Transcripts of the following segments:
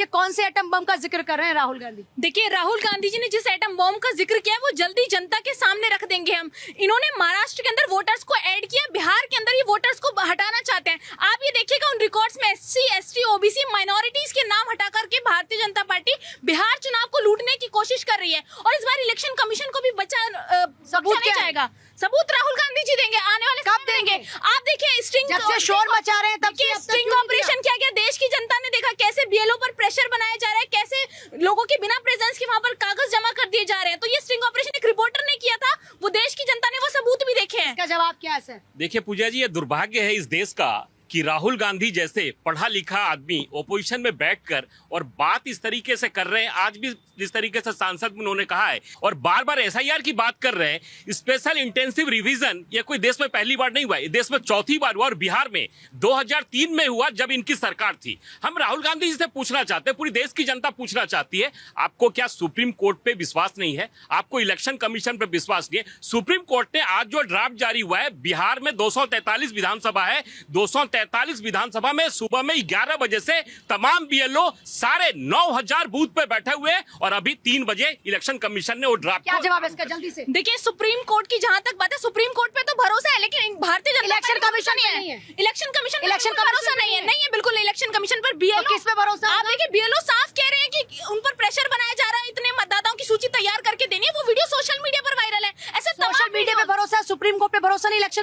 कौन से atom bomb का जिक्र कर रहे हैं राहुल गांधी? देखिए, राहुल गांधी जी ने जिस एटम बम का जिक्र किया है वो जल्दी जनता के सामने रख देंगे हम। इन्होंने महाराष्ट्र के अंदर वोटर्स को ऐड किया, बिहार के अंदर ये वोटर्स को हटाना चाहते हैं। आप ये देखिएगा उन रिकॉर्ड्स में SC, ST, OBC माइनॉरिटीज के नाम हटा करके भारतीय जनता पार्टी बिहार चुनाव को लूटने की कोशिश कर रही है। और इस बार इलेक्शन कमीशन को भी सबूत नहीं जाएगा। सबूत राहुल गांधी जी देंगे, आने वाले कब देंगे? आप देखिए, स्ट्रिंग जब से शोर मचा रहे हैं तब से स्ट्रिंग ऑपरेशन किया गया। देश की जनता ने देखा कैसे BLO पर प्रेशर बनाया जा रहा है, कैसे लोगों के बिना प्रेजेंस के वहां पर कागज जमा कर दिए जा रहे हैं। तो ये स्ट्रिंग ऑपरेशन एक रिपोर्टर ने किया था, वो देश की जनता ने वो सबूत भी देखे हैं। इसका जवाब क्या है सर? देखिए पूजा जी, ये दुर्भाग्य है इस देश का कि राहुल गांधी जैसे पढ़ा लिखा आदमी ओपोजिशन में बैठकर और बात इस तरीके से कर रहे हैं। आज भी जिस तरीके से सांसद में उन्होंने कहा है और बार बार SIR की बात कर रहे हैं। स्पेशल इंटेंसिव रिवीजन ये कोई देश में पहली बार नहीं हुआ, देश में चौथी बार हुआ और बिहार में 2003 में हुआ जब इनकी सरकार थी। हम राहुल गांधी जी से पूछना चाहते हैं, पूरी देश की जनता पूछना चाहती है, आपको क्या सुप्रीम कोर्ट पे विश्वास नहीं है? आपको इलेक्शन कमीशन पे विश्वास नहीं है? सुप्रीम कोर्ट ने आज जो ड्राफ्ट जारी हुआ है, बिहार में 243 विधानसभा है, 243 विधानसभा में सुबह में 11 बजे से तमाम BLO सारे 9000 बूथ पे बैठे हुए हैं और अभी 3 बजे इलेक्शन कमीशन ने वो ड्राफ्ट। क्या जवाब है इसका जल्दी से? देखिए, सुप्रीम कोर्ट की जहां तक बात है, सुप्रीम कोर्ट पे तो भरोसा है, लेकिन भारतीय जनता इलेक्शन कमीशन नहीं है। इलेक्शन कमीशन पर भरोसा नहीं है। नहीं है बिल्कुल इलेक्शन कमीशन पर। BLO किस पे भरोसा? आप देखिए, BLO साफ कह रहे हैं कि उन पर प्रेशर बनाया जा रहा है, इतने मतदाताओं की सूची तैयार करके देनी है। वो वीडियो सोशल मीडिया पर वायरल है। ऐसे सोशल मीडिया पे भरोसा, सुप्रीम कोर्ट पे भरोसा नहीं, इलेक्शन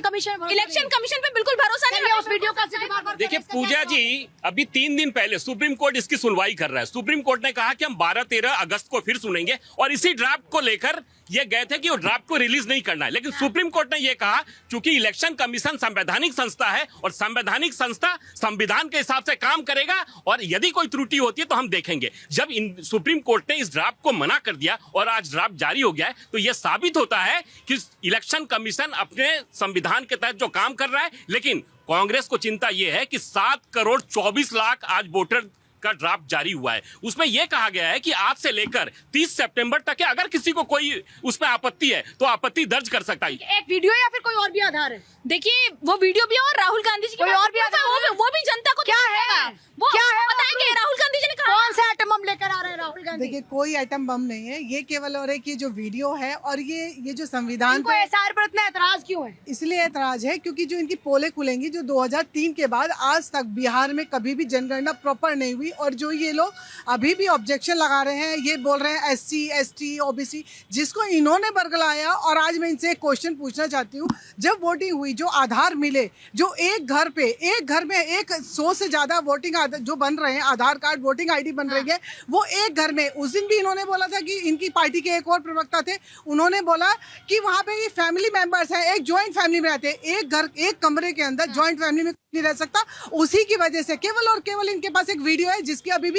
कमीशन पे बिल्कुल भरोसा नहीं है। उस वीडियो का देखिए पूजा जी, अभी 3 दिन पहले सुप्रीम कोर्ट इसकी सुनवाई कर रहा है। सुप्रीम कोर्ट ने कहा कि हम 12-13 अगस्त को फिर सुनेंगे और इसी ड्राफ्ट को लेकर ये गए थे कि वो ड्राफ्ट को रिलीज नहीं करना है। लेकिन सुप्रीम कोर्ट ने ये कहा, चूंकि इलेक्शन कमीशन संवैधानिक संस्था है और संवैधानिक संस्था संविधान के हिसाब से काम करेगा और यदि कोई त्रुटि होती है तो हम देखेंगे। जब सुप्रीम कोर्ट ने इस ड्राफ्ट को मना कर दिया और आज ड्राफ्ट जारी हो गया है, तो यह साबित होता है कि इलेक्शन कमीशन अपने संविधान के तहत जो काम कर रहा है। लेकिन कांग्रेस को चिंता यह है कि 7,24,00,000 आज वोटर का ड्राफ्ट जारी हुआ है। उसमें यह कहा गया है कि आज से लेकर 30 सितंबर तक है, अगर किसी को कोई उसमें आपत्ति है तो आपत्ति दर्ज कर सकता है। एक वीडियो या फिर कोई और भी आधार है? देखिए, वो वीडियो भी और राहुल गांधी जी की कोई और भी आधार वो भी जनता को क्या है? वो क्या है? बताएंगे। राहुल गांधी जी ने कहा कौन सा एटम बम लेकर आ रहे हैं राहुल गांधी? देखिए, कोई एटम बम नहीं है, ये केवल और एक ये जो वीडियो है और ये जो संविधान इनको SIR पर इतना एतराज क्यों है? इसलिए ऐतराज है क्योंकि जो इनकी पोलें खुलेंगी, जो 2003 के बाद आज तक बिहार में कभी भी जनगणना प्रॉपर नहीं हुई और जो ये लोग अभी भी ऑब्जेक्शन लगा रहे हैं, ये बोल रहे हैं SC, ST, OBC, जिसको इन्होंने बरगलाया। और आज मैं इनसे एक क्वेश्चन पूछना चाहती हूँ, जब वोटिंग हुई, जो आधार मिले, जो एक घर में 100 से ज्यादा वोटिंग जो बन रहे हैं, आधार कार्ड, वोटिंग ID बन रही है, वो एक घर में। उस दिन भी इन्होंने बोला था कि इनकी पार्टी के एक और प्रवक्ता थे, उन्होंने बोला कि वहाँ पे ये फैमिली मेंबर्स हैं, एक ज्वाइंट फैमिली में रहते हैं, एक घर एक कमरे के अंदर ज्वाइंट फैमिली में नहीं रह सकता। उसी की वजह से केवल और केवल इनके पास एक वीडियो है जिसकी अभी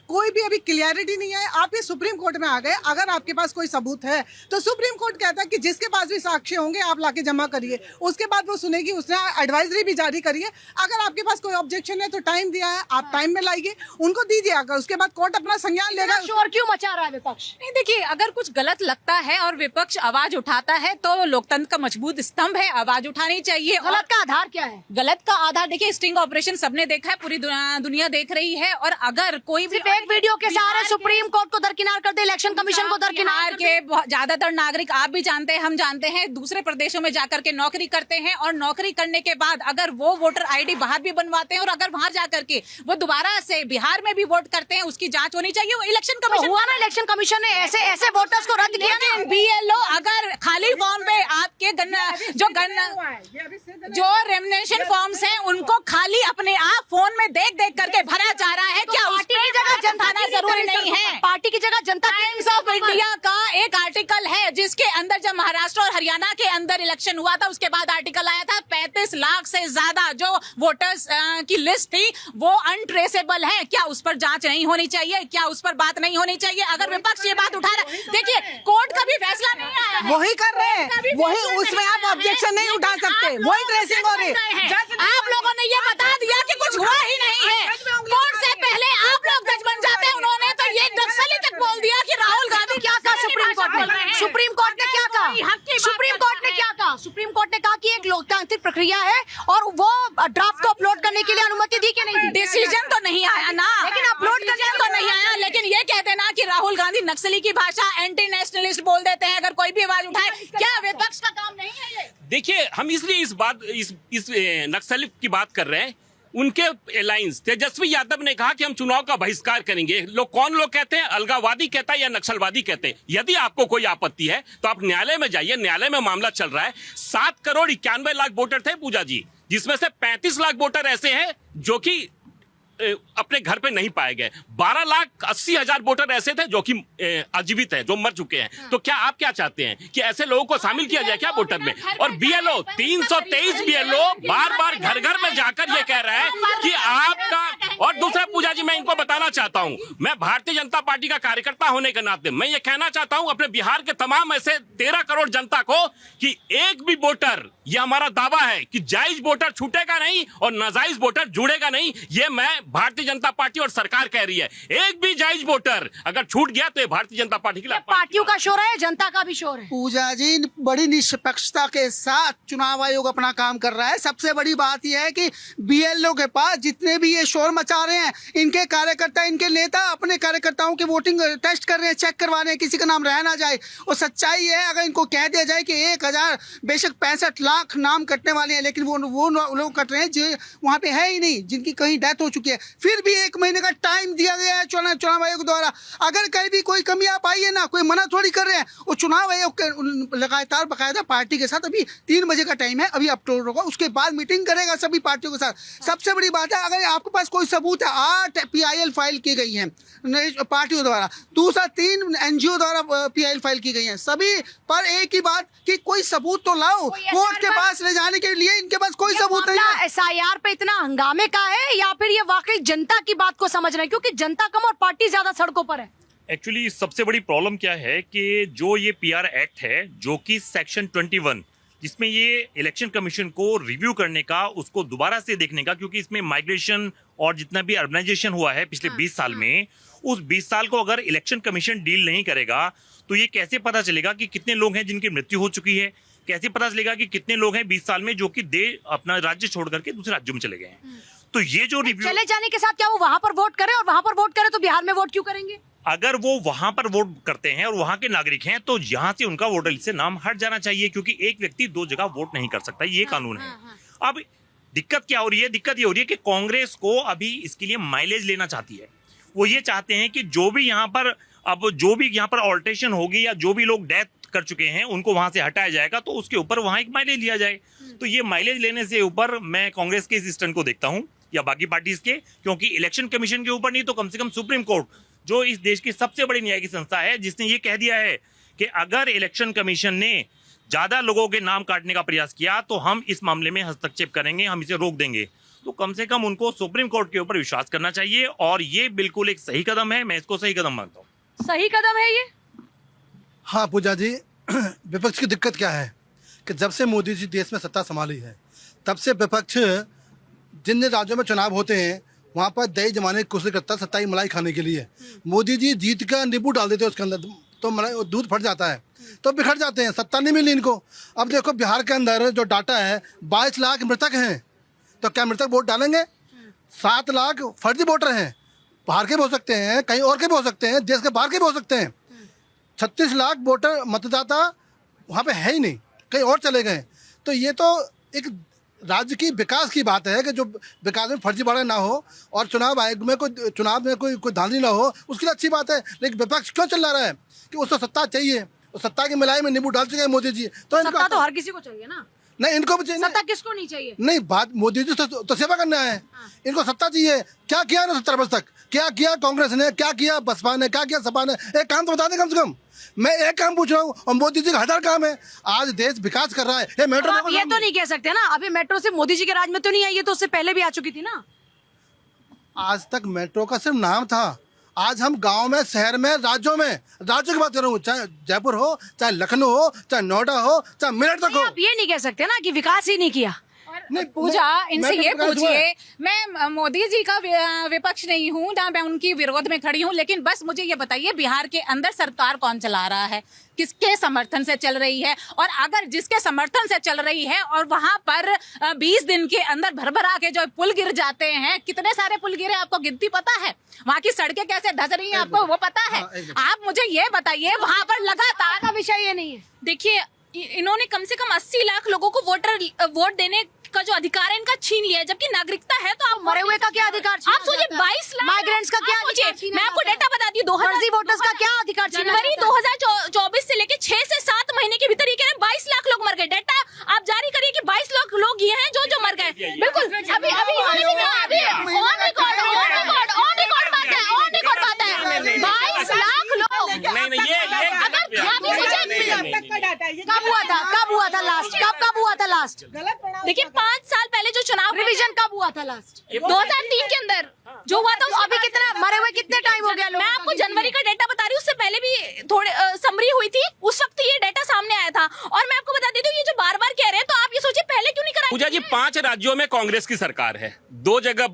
कोई भी क्लियरिटी नहीं है। आप ये सुप्रीम कोर्ट में आ गए, अगर आपके पास कोई सबूत है तो सुप्रीम कोर्ट कहता है कि जिसके पास भी साक्ष्य होंगे आप लाके जमा करिए, उसके बाद वो सुनेगी। उसने एडवाइजरी भी जारी करी है। अगर आपके पास कोई ऑब्जेक्शन है तो टाइम दिया है, आप टाइम में लाइए, उनको दीजिए, अगर उसके बाद कोर्ट अपना संज्ञान लेगा। शोर क्यों मचा रहा है विपक्ष? नहीं, देखिए, अगर कुछ गलत लगता है और विपक्ष आवाज उठाता है तो लोकतंत्र का मजबूत स्तंभ है, आवाज उठानी चाहिए। गलत का आधार क्या है? गलत का आधार देखिए, स्टिंग ऑपरेशन सबने देखा है, पूरी दुनिया देख रही है। और अगर कोई भी एक वीडियो के सहारे सुप्रीम कोर्ट को दरकिनार कर दे, इलेक्शन कमीशन को दरकिनार के ज्यादातर नागरिक, आप भी जानते हैं, हम जानते हैं, दूसरे प्रदेशों में जाकर के नौकरी करते हैं और नौकरी करने के बाद अगर वो वोटर ID बाहर भी बनवाते हैं और अगर वहां जाकर के वो दोबारा से बिहार में भी वोट करते हैं, उसकी जांच होनी चाहिए। वो इलेक्शन कमीशन हुआ ना, इलेक्शन कमीशन ने ऐसे वोटर्स को रद्द किया ना। BLO अगर खाली फॉर्म पे आपके जो रेमिनेशन फॉर्म्स हैं उनको खाली अपने आप फोन में देख करके भरा जा रहा है, क्या पार्टी की जगह जनता जरूरी नहीं है? पार्टी की जगह जनता। टाइम्स ऑफ इंडिया का एक आर्टिकल है जिसके अंदर जब महाराष्ट्र और हरियाणा के अंदर इलेक्शन हुआ था, उसके बाद आर्टिकल आया था 35 लाख से ज्यादा जो वोटर्स की लिस्ट थी वो अनट्रेसेबल है। क्या उस पर जांच नहीं होनी चाहिए? क्या उस पर बात नहीं होनी चाहिए? अगर विपक्ष ये बात उठा रहा है, देखिए कोर्ट का भी फैसला नहीं आया है, वही कर रहे हैं, वही, उसमें आप ऑब्जेक्शन नहीं उठा सकते, वही ट्रेसिंग हो रही है। आप लोगों ने ये बता दिया कि कुछ हुआ ही नहीं है। कोर्ट से पहले आप लोग जज बन जाते हैं। उन्होंने तो ये नक्सली तक बोल दिया कि राहुल गांधी क्या कहा सुप्रीम कोर्ट ने? सुप्रीम कोर्ट ने क्या कहा? सुप्रीम कोर्ट ने क्या कहा? सुप्रीम कोर्ट ने कहा कि एक लोकतांत्रिक प्रक्रिया है और वो ड्राफ्ट को अपलोड करने के लिए अनुमति दी कि नहीं दी? डिसीजन तो नहीं आया ना, लेकिन अपलोड करने तो नहीं आया नक्सली की भाषा, एंटी नेशनलिस्ट बोल देते हैं अगर कोई भी आवाज उठाए। क्या विपक्ष का काम नहीं है ये? देखिए, हम इसलिए इस नक्सल की बात कर रहे हैं। उनके अलायंस तेजस्वी यादव ने कहा कि हम चुनाव का बहिष्कार करेंगे। कौन लोग कहते हैं? अलगाववादी कहता है या नक्सलवादी कहते हैं। यदि आपको कोई आपत्ति है तो आप न्यायालय में जाइए, न्यायालय में मामला चल रहा है। 7,91,00,000 वोटर थे पूजा जी, जिसमें से 35 लाख वोटर ऐसे हैं जो कि अपने घर पे नहीं पाए गए। 12,80,000 वोटर ऐसे थे जो कि अजीवित हैं, जो मर चुके हैं। तो क्या आप क्या चाहते हैं कि ऐसे लोगों को शामिल किया जाए क्या वोटर में? और बीएलओ 323 बीएलओ बार बार घर घर में जाकर ये कह रहा है कि आपका। और दूसरा पूजा जी, मैं इनको बताना चाहता हूं, मैं भारतीय जनता पार्टी का कार्यकर्ता होने के नाते मैं ये कहना चाहता हूं अपने बिहार के तमाम ऐसे 13 करोड़ जनता को कि एक भी वोटर, ये हमारा दावा है कि जायज वोटर छूटेगा नहीं और नाजायज वोटर जुड़ेगा नहीं। ये मैं भारतीय जनता पार्टी और सरकार कह रही है। एक भी जायज वोटर अगर छूट गया तो ये भारतीय जनता पार्टी के लिए पार्टियों का शोर है, जनता का भी शोर है। पूजा जी, बड़ी निष्पक्षता के साथ चुनाव आयोग अपना काम कर रहा है। सबसे बड़ी बात यह है कि बीएलओ के पास जितने भी ये शोर मचा रहे हैं, इनके कार्यकर्ता, इनके नेता अपने कार्यकर्ताओं की वोटिंग टेस्ट कर रहे हैं, चेक करवा रहे हैं, किसी का नाम रह ना जाए। और सच्चाई है, अगर इनको कह दिया जाए कि 1,000 बेशक 65 लाख नाम कटने वाले हैं, लेकिन वो लोग कट रहे हैं जो वहाँ पे है ही नहीं, जिनकी कहीं डेथ हो चुकी है। फिर भी 1 महीने का टाइम दिया गया है चुनाव आयोग द्वारा। अगर कहीं भी कोई कमी आप आई है ना, कोई मना थोड़ी कर रहे हैं। वो चुनाव आयोग के लगातार बाकायदा पार्टी के साथ अभी 3 बजे का टाइम है, अभी अक्टूबर होगा, उसके बाद मीटिंग करेगा सभी पार्टियों के साथ। सबसे बड़ी बात है, अगर आपके पास कोई सबूत है, 8 PIL फाइल की गई हैं पार्टियों द्वारा, दूसरा 3 NGO द्वारा PIL फाइल की गई हैं, सभी पर एक ही बात कि कोई सबूत तो लाओ। कोर्ट के पास ले जाने के लिए इनके पास कोई सबूत नहीं है। SIR पे इतना हंगामे का है या फिर ये वाकई जनता की बात को समझ रहे हैं? क्योंकि जनता कम और पार्टी ज्यादा सड़कों पर है। एक्चुअली सबसे बड़ी प्रॉब्लम क्या है कि जो ये PR एक्ट है, जो कि सेक्शन 21, जिसमें ये इलेक्शन कमीशन को रिव्यू करने का, उसको दोबारा से देखने का, क्योंकि इसमें माइग्रेशन और जितना भी अर्बनाइजेशन हुआ है पिछले 20 साल में, उस 20 साल को अगर इलेक्शन कमीशन डील नहीं करेगा तो ये कैसे पता चलेगा कि कितने लोग हैं जिनकी मृत्यु हो चुकी है? कैसे पता चलेगा कि कितने लोग हैं 20 साल में जो कि अपना राज्य छोड़ करके दूसरे राज्यों में चले गए हैं? तो ये जो रिव्यू चले जाने के साथ क्या वो वहां पर वोट करे और वहां पर वोट करे तो बिहार में वोट क्यों करेंगे? अगर वो वहां पर वोट करते हैं और वहां के नागरिक हैं तो यहाँ से उनका वोटर लिस्ट से नाम हट जाना चाहिए, क्योंकि एक व्यक्ति 2 जगह वोट नहीं कर सकता, ये कानून है। अब दिक्कत क्या हो रही है? दिक्कत ये हो रही है कि कांग्रेस को अभी इसके लिए माइलेज लेना चाहती है। वो ये चाहते हैं कि जो भी यहाँ पर ऑल्ट्रेशन होगी या जो भी लोग डेथ कर चुके हैं उनको वहां से हटाया जाएगा, तो उसके ऊपर वहां एक माइलेज लिया जाए। तो ये माइलेज लेने से ऊपर मैं कांग्रेस के इस स्टैंड को देखता हूं या बाकी पार्टीज के, क्योंकि इलेक्शन कमीशन के ऊपर नहीं तो कम से कम सुप्रीम कोर्ट, जो इस देश की सबसे बड़ी न्यायिक संस्था है, जिसने ये कह दिया है कि अगर इलेक्शन कमीशन ने ज्यादा लोगों के नाम काटने का प्रयास किया तो हम इस मामले में हस्तक्षेप करेंगे, हम इसे रोक देंगे। तो कम से कम उनको सुप्रीम कोर्ट के ऊपर विश्वास करना चाहिए और ये बिल्कुल एक सही कदम है। मैं इसको सही कदम मानता हूँ। सही कदम है ये। हाँ पूजा जी, विपक्ष की दिक्कत क्या है कि जब से मोदी जी देश में सत्ता संभाली है तब से विपक्ष जिन राज्यों में चुनाव होते हैं वहाँ पर दही जमाने की कोशिश करता है सत्ताई मलाई खाने के लिए। मोदी जी जीत का नींबू डाल देते हैं उसके अंदर तो मलाई दूध फट जाता है, तो बिखर जाते हैं, सत्ता नहीं मिली इनको। अब देखो बिहार के अंदर जो डाटा है 22 लाख मृतक हैं, तो क्या मृतक वोट डालेंगे? 7 लाख फर्जी वोटर हैं, बाहर के भी हो सकते हैं, कहीं और के भी हो सकते हैं, देश के बाहर के भी हो सकते हैं। 36 लाख वोटर मतदाता वहाँ पे है ही नहीं, कहीं और चले गए। तो ये तो एक राज्य की विकास की बात है कि जो विकास में फर्जीवाड़ा ना हो और चुनाव आयोग में कोई धांधली ना हो, उसके लिए अच्छी बात है। लेकिन विपक्ष क्यों चल रहा है कि उसको सत्ता चाहिए, और सत्ता की मलाई में नींबू डाल चुके हैं मोदी जी। तो सत्ता तो हर किसी को चाहिए ना। नहीं, इनको भी चाहिए। सत्ता किसको नहीं चाहिए? नहीं, बात मोदी जी तो सेवा करना है, इनको सत्ता चाहिए। क्या किया ना 70 वर्ष तक? क्या किया कांग्रेस ने, क्या किया बसपा ने, क्या किया सपा ने? एक काम तो बता दें कम से कम। मैं एक काम पूछ रहा हूँ और मोदी जी का 1000 काम है। आज देश विकास कर रहा है। ये मेट्रो आप ये तो नहीं कह सकते ना, अभी मेट्रो सिर्फ मोदी जी के राज में तो नहीं आई, ये तो उससे पहले भी आ चुकी थी ना। आज तक मेट्रो का सिर्फ नाम था। आज हम गांव में, शहर में, राज्यों की बात कर रहा हूँ, चाहे जयपुर हो, चाहे लखनऊ हो, चाहे नोएडा हो, चाहे मेरठ तक हो। आप ये नहीं कह सकते ना कि विकास ही नहीं किया। पूजा इनसे मैं तो ये प्रकाश हुआ है। पूछिए, मैं मोदी जी का विपक्ष नहीं हूँ ना मैं उनकी विरोध में खड़ी हूँ, लेकिन बस मुझे ये बताइए बिहार के अंदर सरकार कौन चला रहा है, किसके समर्थन से चल रही है? और अगर जिसके समर्थन से चल रही है और वहां पर 20 दिन के अंदर भरभरा के जो पुल गिर जाते हैं, कितने सारे पुल गिरे आपको गिनती पता है? वहाँ की सड़कें कैसे धस रही हैं आपको वो पता है? आप मुझे ये बताइए वहां पर लगातार का विषय ये नहीं है। देखिए इन्होंने कम से कम 80 लाख लोगों को वोट देने का जो अधिकार है इनका छीन लिया है, जबकि नागरिकता है तो आप मरे हुए का क्या अधिकार छीना आप सोचिए जाता है? 22 लाख माइग्रेंट्स का क्या आप सोचिए, अधिकार छीना मैं आपको जाता है? डेटा बताती हूँ फर्जी वोटर्स का क्या अधिकार छीना जनवरी जाता है? 2024 से लेके 6 से 7 महीने के भीतर ये कह रहे हैं 22 लाख लोग मर गए। डेटा आप जारी करिए कि 22 लाख लोग ये हैं जो मर गए। बिल्कुल अभी इन्होंने भी कहा, अभी ऑन रिकॉर्ड बात है 22 लाख लोग। नहीं ये अगर आप ये सोचिए कब हुआ था लास्ट? कब हुआ था लास्ट? देखिए 5 साल पहले जो चुनाव रिवीजन कब हुआ था लास्ट? 2003 के अंदर जो हुआ था अभी कितना मरे हुए कितने टाइम हो गया? मैं आपको जनवरी का डेटा बता रही हूँ, उससे पहले भी थोड़े समरी हुई थी, उस वक्त ये डेटा सामने आया था। और मैं आपको बता देती हूँ ये जो बार बार कह रहे हैं, तो आप ये सोचिए पहले क्यों नहीं कराया? पूजा जी 5 राज्यों में कांग्रेस की सरकार है, 2 जगह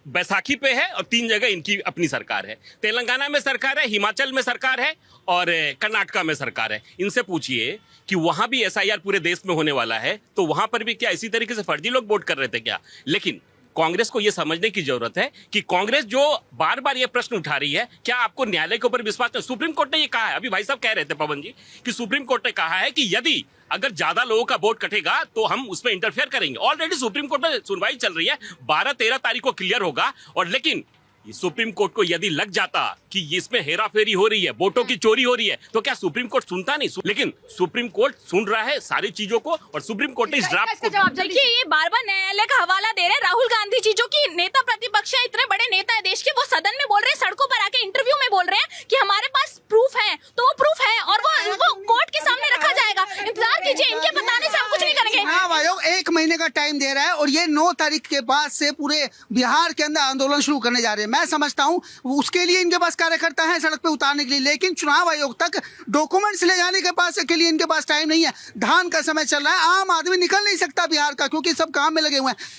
बैसाखी पे है और 3 जगह इनकी अपनी सरकार है। तेलंगाना में सरकार है, हिमाचल में सरकार है और कर्नाटका में सरकार है। इनसे पूछिए कि वहां भी एसआईआर पूरे देश में होने वाला है, तो वहां पर भी क्या इसी तरीके से फर्जी लोग वोट कर रहे थे क्या? लेकिन कांग्रेस को यह समझने की जरूरत है कि कांग्रेस जो बार बार ये प्रश्न उठा रही है, क्या आपको न्यायालय के ऊपर विश्वास नहीं? सुप्रीम कोर्ट ने ये कहा है, अभी भाई साहब कह रहे थे पवन जी कि सुप्रीम कोर्ट ने कहा है कि यदि अगर ज्यादा लोगों का वोट कटेगा तो हम उसमें इंटरफेयर करेंगे। ऑलरेडी सुप्रीम कोर्ट में सुनवाई चल रही है, 12-13 तारीख को क्लियर होगा। और लेकिन सुप्रीम कोर्ट को यदि लग जाता कि इसमें हेराफेरी हो रही है, वोटों की चोरी हो रही है, तो क्या सुप्रीम कोर्ट सुनता नहीं? लेकिन सुप्रीम कोर्ट सुन रहा है सारी चीजों को और सुप्रीम कोर्ट ने इस ड्राफ्ट को देखिए ये बार बार न्यायालय का हवाला दे रहे हैं। राहुल गांधी जी जो कि नेता प्रतिपक्ष है, इतने बड़े नेता है देश के, वो सदन में बोल रहे हैं, सड़कों पर आके इंटरव्यू में बोल रहे हैं कि हमारे पास प्रूफ है, तो वो प्रूफ है और वो कोर्ट के सामने रखा जाएगा। इंतजार कीजिए, इनके बताने से हम कुछ नहीं करेंगे। चुनाव आयोग 1 महीने का टाइम दे रहा है और ये 9 तारीख के बाद से पूरे बिहार के अंदर आंदोलन शुरू करने जा रहे हैं। मैं समझता हूँ उसके लिए इनके पास कार्यकर्ता हैं सड़क पे उतारने के लिए, लेकिन चुनाव आयोग तक डॉक्यूमेंट्स ले जाने के लिए इनके पास टाइम नहीं है। धान का समय चल रहा है, आम आदमी निकल नहीं सकता बिहार का, क्योंकि सब काम में लगे हुए हैं।